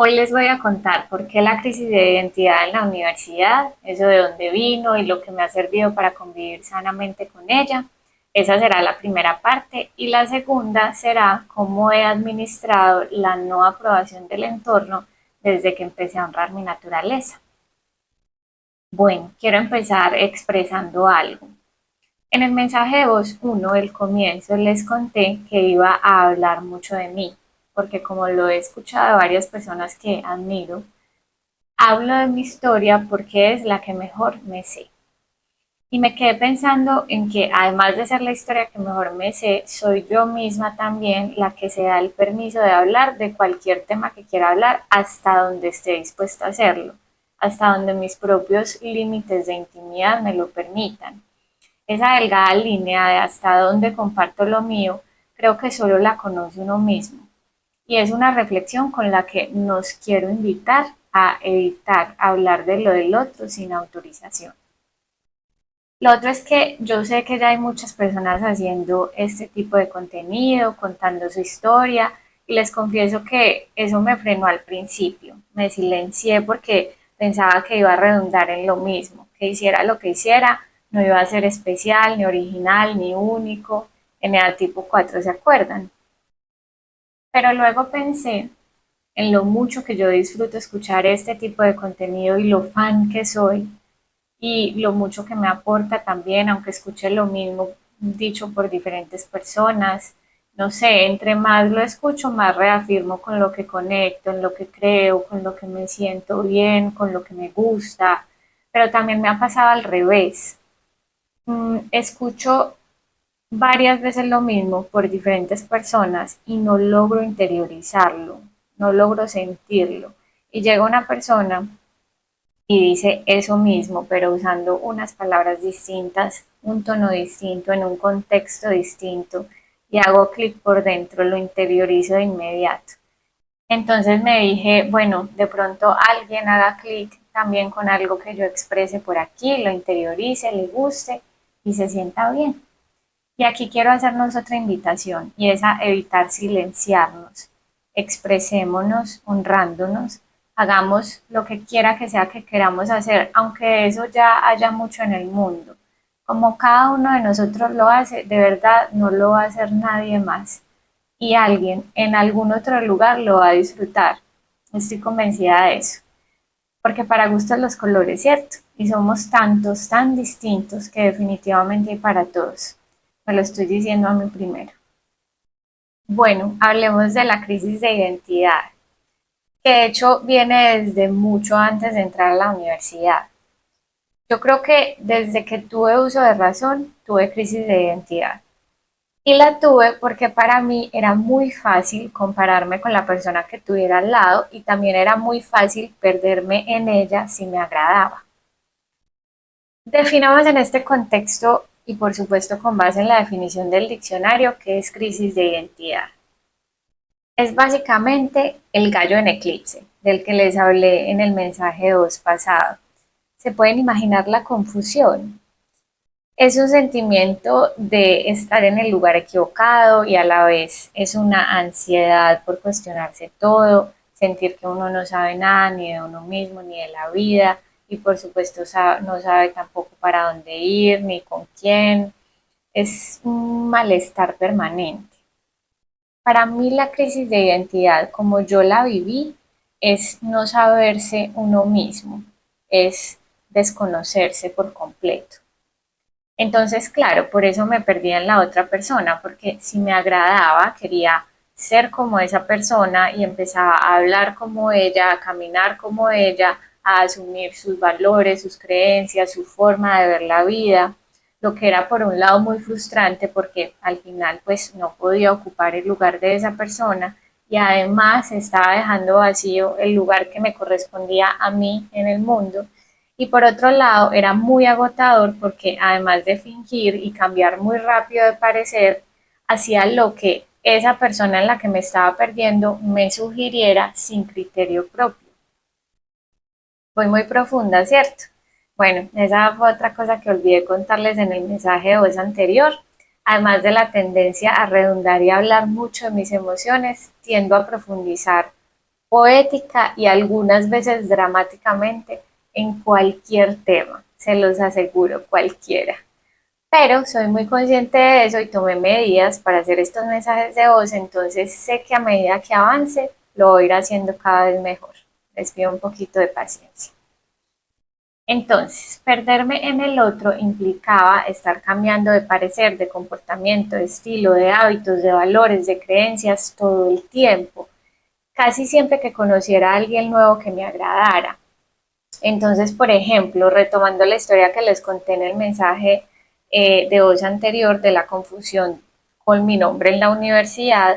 Hoy les voy a contar por qué la crisis de identidad en la universidad, eso de dónde vino y lo que me ha servido para convivir sanamente con ella. Esa será la primera parte y la segunda será cómo he administrado la no aprobación del entorno desde que empecé a honrar mi naturaleza. Bueno, quiero empezar expresando algo. En el mensaje de voz uno del comienzo les conté que iba a hablar mucho de mí, porque como lo he escuchado de varias personas que admiro, hablo de mi historia porque es la que mejor me sé. Y me quedé pensando en que además de ser la historia que mejor me sé, soy yo misma también la que se da el permiso de hablar de cualquier tema que quiera hablar hasta donde esté dispuesta a hacerlo, hasta donde mis propios límites de intimidad me lo permitan. Esa delgada línea de hasta dónde comparto lo mío, creo que solo la conoce uno mismo. Y es una reflexión con la que nos quiero invitar a evitar hablar de lo del otro sin autorización. Lo otro es que yo sé que ya hay muchas personas haciendo este tipo de contenido, contando su historia, y les confieso que eso me frenó al principio. Me silencié porque pensaba que iba a redundar en lo mismo, que hiciera lo que hiciera, no iba a ser especial, ni original, ni único. En el tipo 4, ¿se acuerdan? Pero luego pensé en lo mucho que yo disfruto escuchar este tipo de contenido y lo fan que soy y lo mucho que me aporta también, aunque escuche lo mismo dicho por diferentes personas. No sé, entre más lo escucho, más reafirmo con lo que conecto, en lo que creo, con lo que me siento bien, con lo que me gusta. Pero también me ha pasado al revés. Escucho varias veces lo mismo por diferentes personas y no logro interiorizarlo, no logro sentirlo. Y llega una persona y dice eso mismo, pero usando unas palabras distintas, un tono distinto, en un contexto distinto, y hago clic por dentro, lo interiorizo de inmediato. Entonces me dije, bueno, de pronto alguien haga clic también con algo que yo exprese por aquí, lo interiorice, le guste y se sienta bien. Y aquí quiero hacernos otra invitación y es a evitar silenciarnos. Expresémonos honrándonos, hagamos lo que quiera que sea que queramos hacer, aunque eso ya haya mucho en el mundo. Como cada uno de nosotros lo hace, de verdad no lo va a hacer nadie más. Y alguien en algún otro lugar lo va a disfrutar. Estoy convencida de eso. Porque para gustos los colores, ¿cierto? Y somos tantos, tan distintos que definitivamente hay para todos. Me lo estoy diciendo a mí primero. Bueno, hablemos de la crisis de identidad, que de hecho viene desde mucho antes de entrar a la universidad. Yo creo que desde que tuve uso de razón, tuve crisis de identidad. Y la tuve porque para mí era muy fácil compararme con la persona que tuviera al lado y también era muy fácil perderme en ella si me agradaba. Definamos en este contexto y por supuesto con base en la definición del diccionario qué es crisis de identidad. Es básicamente el gallo en eclipse, del que les hablé en el mensaje 2 pasado. ¿Se pueden imaginar la confusión? Es un sentimiento de estar en el lugar equivocado y a la vez es una ansiedad por cuestionarse todo, sentir que uno no sabe nada ni de uno mismo ni de la vida y por supuesto no sabe tampoco para dónde ir ni con quién. Es un malestar permanente. Para mí la crisis de identidad, como yo la viví, es no saberse uno mismo, es desconocerse por completo. Entonces, claro, por eso me perdía en la otra persona, porque si me agradaba, quería ser como esa persona y empezaba a hablar como ella, a caminar como ella, a asumir sus valores, sus creencias, su forma de ver la vida, lo que era por un lado muy frustrante porque al final pues no podía ocupar el lugar de esa persona y además estaba dejando vacío el lugar que me correspondía a mí en el mundo y por otro lado, era muy agotador porque además de fingir y cambiar muy rápido de parecer, hacía lo que esa persona en la que me estaba perdiendo me sugiriera sin criterio propio. Fue muy profunda, ¿cierto? Bueno, esa fue otra cosa que olvidé contarles en el mensaje de voz anterior. Además de la tendencia a redundar y a hablar mucho de mis emociones, tiendo a profundizar poética y algunas veces dramáticamente en cualquier tema, se los aseguro, cualquiera. Pero soy muy consciente de eso y tomé medidas para hacer estos mensajes de voz, entonces sé que a medida que avance lo voy a ir haciendo cada vez mejor. Les pido un poquito de paciencia. Entonces, perderme en el otro implicaba estar cambiando de parecer, de comportamiento, de estilo, de hábitos, de valores, de creencias todo el tiempo, casi siempre que conociera a alguien nuevo que me agradara. Entonces, por ejemplo, retomando la historia que les conté en el mensaje de voz anterior de la confusión con mi nombre en la universidad,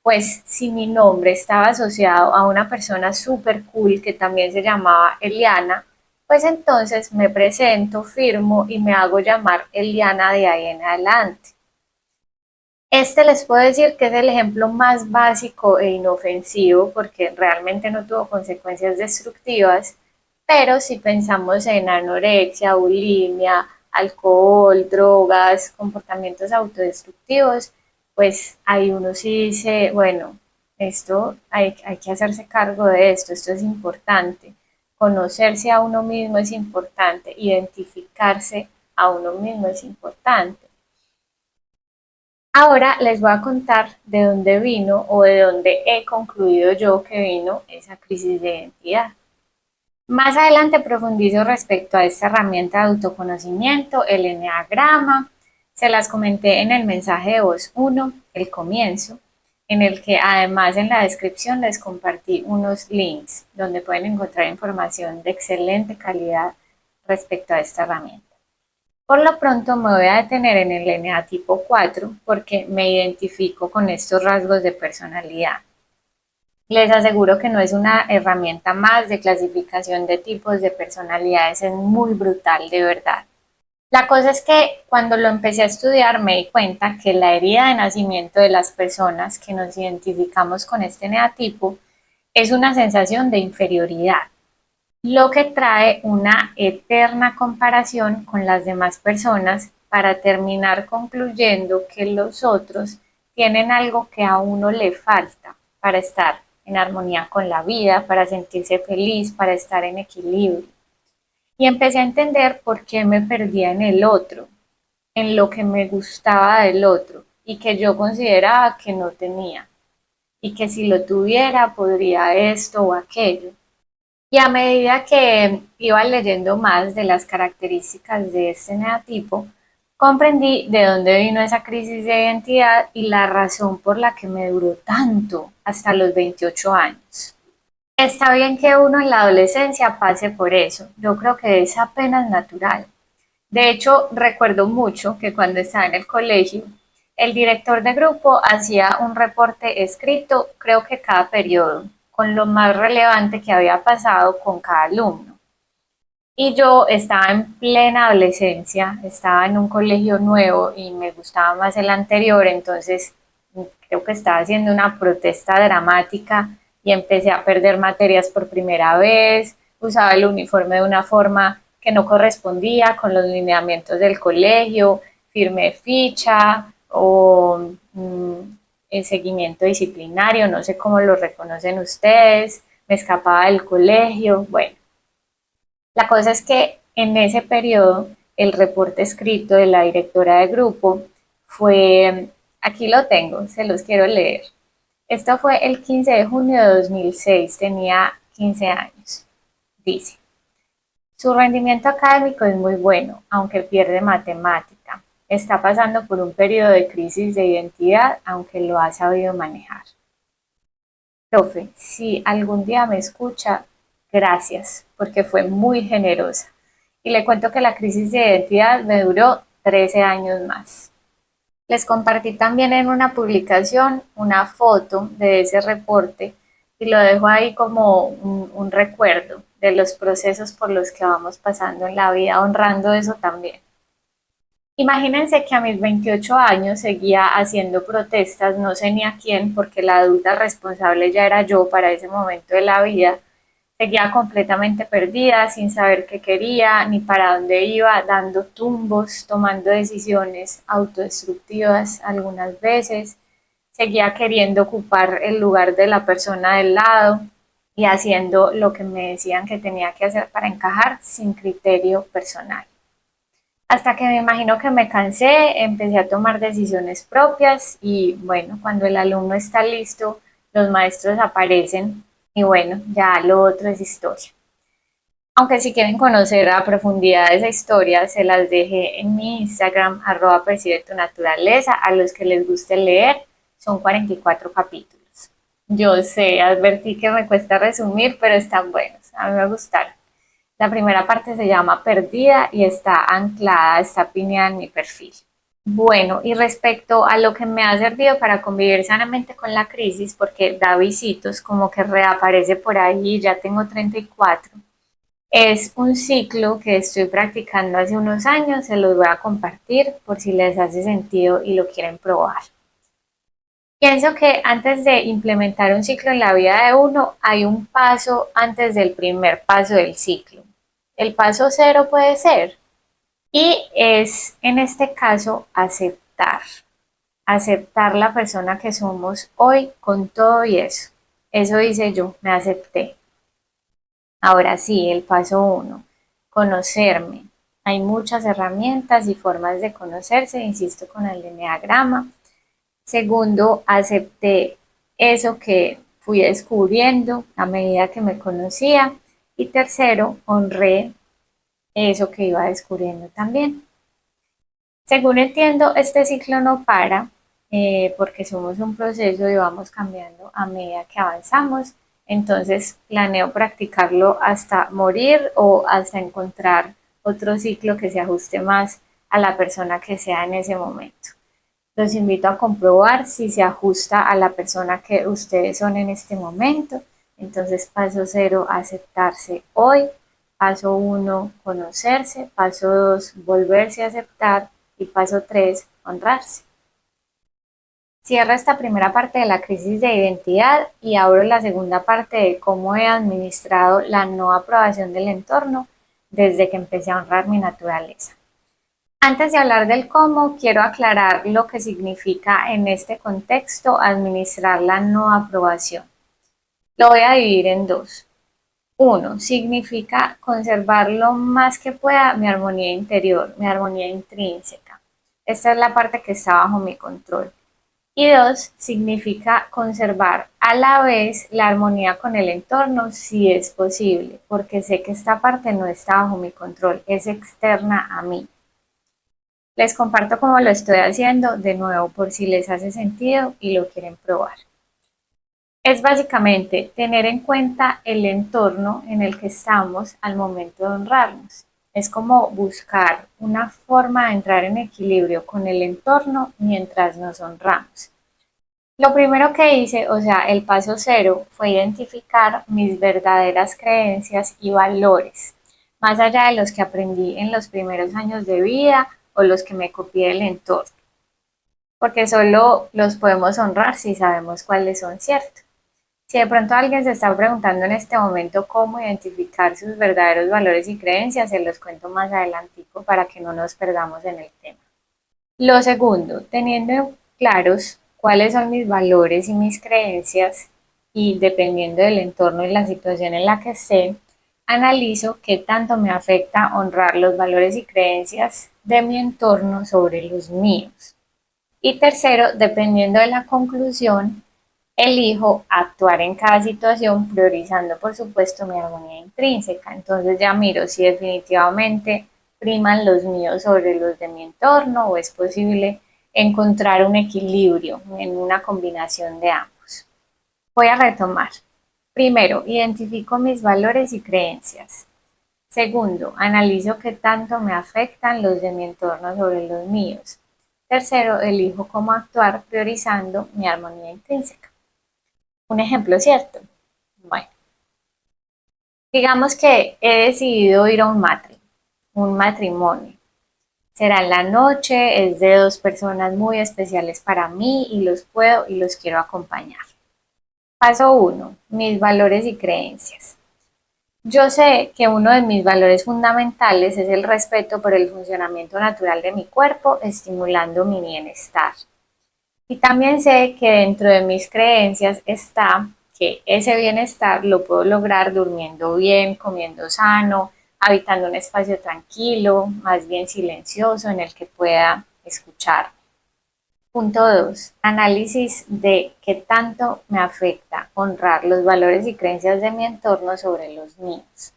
pues si mi nombre estaba asociado a una persona súper cool que también se llamaba Eliana, pues entonces me presento, firmo y me hago llamar Eliana de ahí en adelante. Este les puedo decir que es el ejemplo más básico e inofensivo porque realmente no tuvo consecuencias destructivas, pero si pensamos en anorexia, bulimia, alcohol, drogas, comportamientos autodestructivos, pues ahí uno sí dice, bueno, esto hay que hacerse cargo de esto es importante. Conocerse a uno mismo es importante, identificarse a uno mismo es importante. Ahora les voy a contar de dónde vino o de dónde he concluido yo que vino esa crisis de identidad. Más adelante profundizo respecto a esta herramienta de autoconocimiento, el eneagrama. Se las comenté en el mensaje de voz 1, el comienzo, en el que además en la descripción les compartí unos links donde pueden encontrar información de excelente calidad respecto a esta herramienta. Por lo pronto me voy a detener en el NA tipo 4 porque me identifico con estos rasgos de personalidad. Les aseguro que no es una herramienta más de clasificación de tipos de personalidades, es muy brutal de verdad. La cosa es que cuando lo empecé a estudiar me di cuenta que la herida de nacimiento de las personas que nos identificamos con este neatipo es una sensación de inferioridad, lo que trae una eterna comparación con las demás personas para terminar concluyendo que los otros tienen algo que a uno le falta para estar en armonía con la vida, para sentirse feliz, para estar en equilibrio. Y empecé a entender por qué me perdía en el otro, en lo que me gustaba del otro y que yo consideraba que no tenía y que si lo tuviera podría esto o aquello. Y a medida que iba leyendo más de las características de este neotipo, comprendí de dónde vino esa crisis de identidad y la razón por la que me duró tanto, hasta los 28 años. Está bien que uno en la adolescencia pase por eso, yo creo que es apenas natural. De hecho, recuerdo mucho que cuando estaba en el colegio, el director de grupo hacía un reporte escrito, creo que cada periodo, con lo más relevante que había pasado con cada alumno. Y yo estaba en plena adolescencia, estaba en un colegio nuevo y me gustaba más el anterior, entonces creo que estaba haciendo una protesta dramática y empecé a perder materias por primera vez, usaba el uniforme de una forma que no correspondía con los lineamientos del colegio, firmé ficha o el seguimiento disciplinario, no sé cómo lo reconocen ustedes, me escapaba del colegio, bueno. La cosa es que en ese periodo el reporte escrito de la directora de grupo fue, aquí lo tengo, se los quiero leer. Esto fue el 15 de junio de 2006, tenía 15 años. Dice, su rendimiento académico es muy bueno, aunque pierde matemática. Está pasando por un periodo de crisis de identidad, aunque lo ha sabido manejar. Profe, si algún día me escucha, gracias, porque fue muy generosa. Y le cuento que la crisis de identidad me duró 13 años más. Les compartí también en una publicación una foto de ese reporte y lo dejo ahí como un recuerdo de los procesos por los que vamos pasando en la vida, honrando eso también. Imagínense que a mis 28 años seguía haciendo protestas, no sé ni a quién, porque la adulta responsable ya era yo para ese momento de la vida. Seguía completamente perdida, sin saber qué quería ni para dónde iba, dando tumbos, tomando decisiones autodestructivas algunas veces. Seguía queriendo ocupar el lugar de la persona del lado. y haciendo lo que me decían que tenía que hacer para encajar sin criterio personal. Hasta que me imagino que me cansé, empecé a tomar decisiones propias y bueno, cuando el alumno está listo, los maestros aparecen y bueno, ya lo otro es historia. Aunque si quieren conocer a profundidad esa historia, se las dejé en mi Instagram, @percibe tu naturaleza, a los que les guste leer, son 44 capítulos. Yo sé, advertí que me cuesta resumir, pero están buenos, a mí me gustaron. La primera parte se llama Perdida y está anclada, está pineada en mi perfil. Bueno, y respecto a lo que me ha servido para convivir sanamente con la crisis, porque da visitos, como que reaparece por ahí, ya tengo 34, es un ciclo que estoy practicando hace unos años, se los voy a compartir por si les hace sentido y lo quieren probar. Pienso que antes de implementar un ciclo en la vida de uno, hay un paso antes del primer paso del ciclo. El paso cero puede ser, y es en este caso aceptar, aceptar la persona que somos hoy con todo y eso. Eso hice yo, me acepté. Ahora sí, el paso uno, conocerme. Hay muchas herramientas y formas de conocerse, insisto con el enneagrama. Segundo, acepté eso que fui descubriendo a medida que me conocía. Y tercero, honré eso que iba descubriendo también. Según entiendo, este ciclo no para porque somos un proceso y vamos cambiando a medida que avanzamos. Entonces planeo practicarlo hasta morir o hasta encontrar otro ciclo que se ajuste más a la persona que sea en ese momento. Los invito a comprobar si se ajusta a la persona que ustedes son en este momento. Entonces, paso cero, aceptarse hoy. Paso uno, conocerse. Paso dos, volverse a aceptar. Y paso tres, honrarse. Cierro esta primera parte de la crisis de identidad y abro la segunda parte de cómo he administrado la no aprobación del entorno desde que empecé a honrar mi naturaleza. Antes de hablar del cómo, quiero aclarar lo que significa en este contexto administrar la no aprobación. Lo voy a dividir en dos. Uno, significa conservar lo más que pueda mi armonía interior, mi armonía intrínseca. Esta es la parte que está bajo mi control. Y dos, significa conservar a la vez la armonía con el entorno si es posible, porque sé que esta parte no está bajo mi control, es externa a mí. Les comparto cómo lo estoy haciendo de nuevo por si les hace sentido y lo quieren probar. Es básicamente tener en cuenta el entorno en el que estamos al momento de honrarnos. Es como buscar una forma de entrar en equilibrio con el entorno mientras nos honramos. Lo primero que hice, o sea, el paso cero, fue identificar mis verdaderas creencias y valores, más allá de los que aprendí en los primeros años de vida o los que me copié del entorno, porque solo los podemos honrar si sabemos cuáles son, ¿cierto? Si de pronto alguien se está preguntando en este momento cómo identificar sus verdaderos valores y creencias, se los cuento más adelantico para que no nos perdamos en el tema. Lo segundo, teniendo claros cuáles son mis valores y mis creencias y dependiendo del entorno y la situación en la que esté, analizo qué tanto me afecta honrar los valores y creencias de mi entorno sobre los míos. Y tercero, dependiendo de la conclusión, elijo actuar en cada situación priorizando, por supuesto, mi armonía intrínseca. Entonces ya miro si definitivamente priman los míos sobre los de mi entorno o es posible encontrar un equilibrio en una combinación de ambos. Voy a retomar. Primero, identifico mis valores y creencias. Segundo, analizo qué tanto me afectan los de mi entorno sobre los míos. Tercero, elijo cómo actuar priorizando mi armonía intrínseca. Un ejemplo, ¿cierto? Bueno, digamos que he decidido ir a un matrimonio. Será en la noche, es de dos personas muy especiales para mí y los puedo y los quiero acompañar. Paso uno, mis valores y creencias. Yo sé que uno de mis valores fundamentales es el respeto por el funcionamiento natural de mi cuerpo, estimulando mi bienestar. Y también sé que dentro de mis creencias está que ese bienestar lo puedo lograr durmiendo bien, comiendo sano, habitando un espacio tranquilo, más bien silencioso, en el que pueda escuchar. Punto 2. Análisis de qué tanto me afecta honrar los valores y creencias de mi entorno sobre los míos.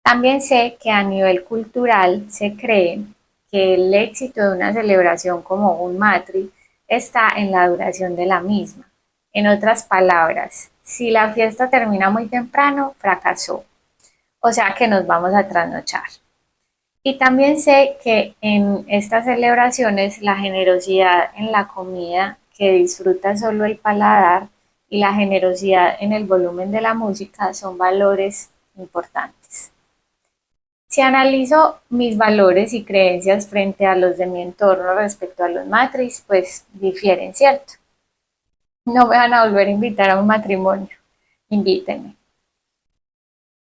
También sé que a nivel cultural se cree que el éxito de una celebración como un matri está en la duración de la misma. En otras palabras, si la fiesta termina muy temprano, fracasó. O sea que nos vamos a trasnochar. Y también sé que en estas celebraciones la generosidad en la comida que disfruta solo el paladar y la generosidad en el volumen de la música son valores importantes. Si analizo mis valores y creencias frente a los de mi entorno respecto a los matris, pues difieren, ¿cierto? No me van a volver a invitar a un matrimonio, invítenme.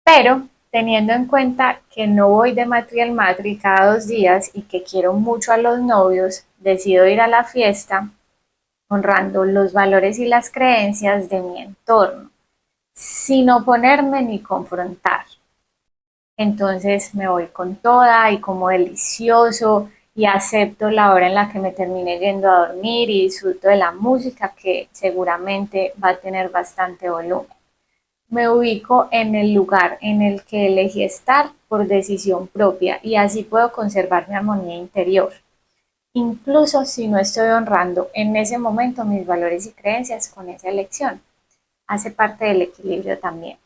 Pero teniendo en cuenta que no voy de matri al matri cada 2 días y que quiero mucho a los novios, decido ir a la fiesta honrando los valores y las creencias de mi entorno, sin oponerme ni confrontar. Entonces me voy con toda y como delicioso y acepto la hora en la que me termine yendo a dormir y disfruto de la música que seguramente va a tener bastante volumen. Me ubico en el lugar en el que elegí estar por decisión propia y así puedo conservar mi armonía interior, incluso si no estoy honrando en ese momento mis valores y creencias con esa elección. Hace parte del equilibrio también.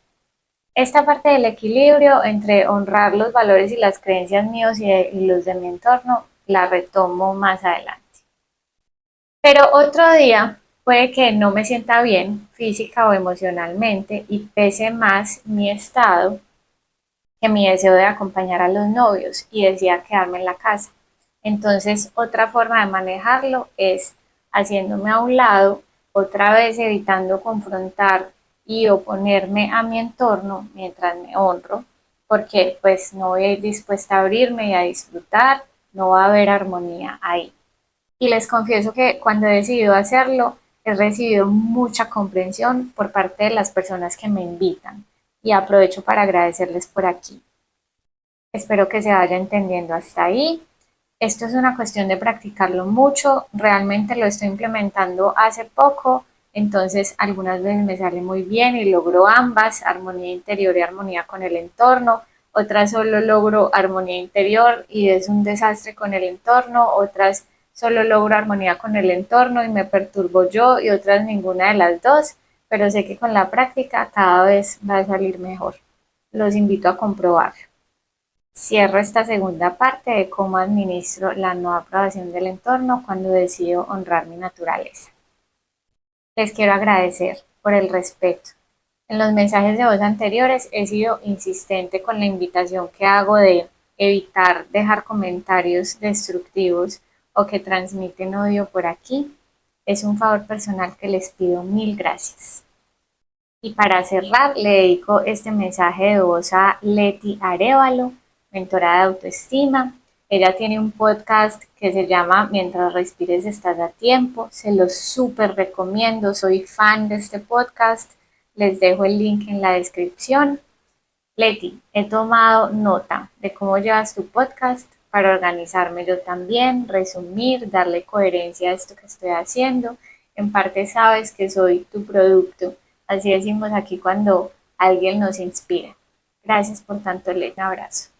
Esta parte del equilibrio entre honrar los valores y las creencias míos y los de mi entorno la retomo más adelante. Pero otro día puede que no me sienta bien física o emocionalmente y pese más mi estado que mi deseo de acompañar a los novios y decida quedarme en la casa. Entonces, otra forma de manejarlo es haciéndome a un lado, otra vez evitando confrontar y oponerme a mi entorno mientras me honro, porque pues no voy a ir dispuesta a abrirme y a disfrutar, no va a haber armonía ahí. Y les confieso que cuando he decidido hacerlo, he recibido mucha comprensión por parte de las personas que me invitan y aprovecho para agradecerles por aquí. Espero que se vaya entendiendo hasta ahí. Esto es una cuestión de practicarlo mucho. Realmente lo estoy implementando hace poco, entonces algunas veces me sale muy bien y logro ambas, armonía interior y armonía con el entorno. Otras solo logro armonía interior y es un desastre con el entorno. Otras solo logro armonía con el entorno y me perturbo yo y otras ninguna de las dos, pero sé que con la práctica cada vez va a salir mejor. Los invito a comprobarlo. Cierro esta segunda parte de cómo administro la no aprobación del entorno cuando decido honrar mi naturaleza. Les quiero agradecer por el respeto. En los mensajes de voz anteriores he sido insistente con la invitación que hago de evitar dejar comentarios destructivos o que transmiten odio por aquí. Es un favor personal que les pido mil gracias. Y para cerrar, le dedico este mensaje de voz a Leti Arévalo, mentora de autoestima. Ella tiene un podcast que se llama Mientras respires estás a tiempo. Se los súper recomiendo. Soy fan de este podcast. Les dejo el link en la descripción. Leti, he tomado nota de cómo llevas tu podcast para organizarme yo también, resumir, darle coherencia a esto que estoy haciendo. En parte sabes que soy tu producto. Así decimos aquí cuando alguien nos inspira. Gracias por tanto, Leti. Un abrazo.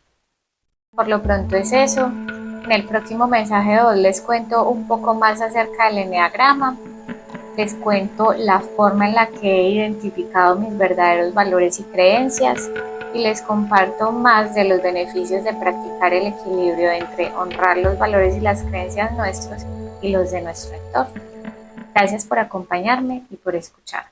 Por lo pronto es eso. En el próximo mensaje de hoy les cuento un poco más acerca del eneagrama. Les cuento la forma en la que he identificado mis verdaderos valores y creencias y les comparto más de los beneficios de practicar el equilibrio entre honrar los valores y las creencias nuestros y los de nuestro entorno. Gracias por acompañarme y por escuchar.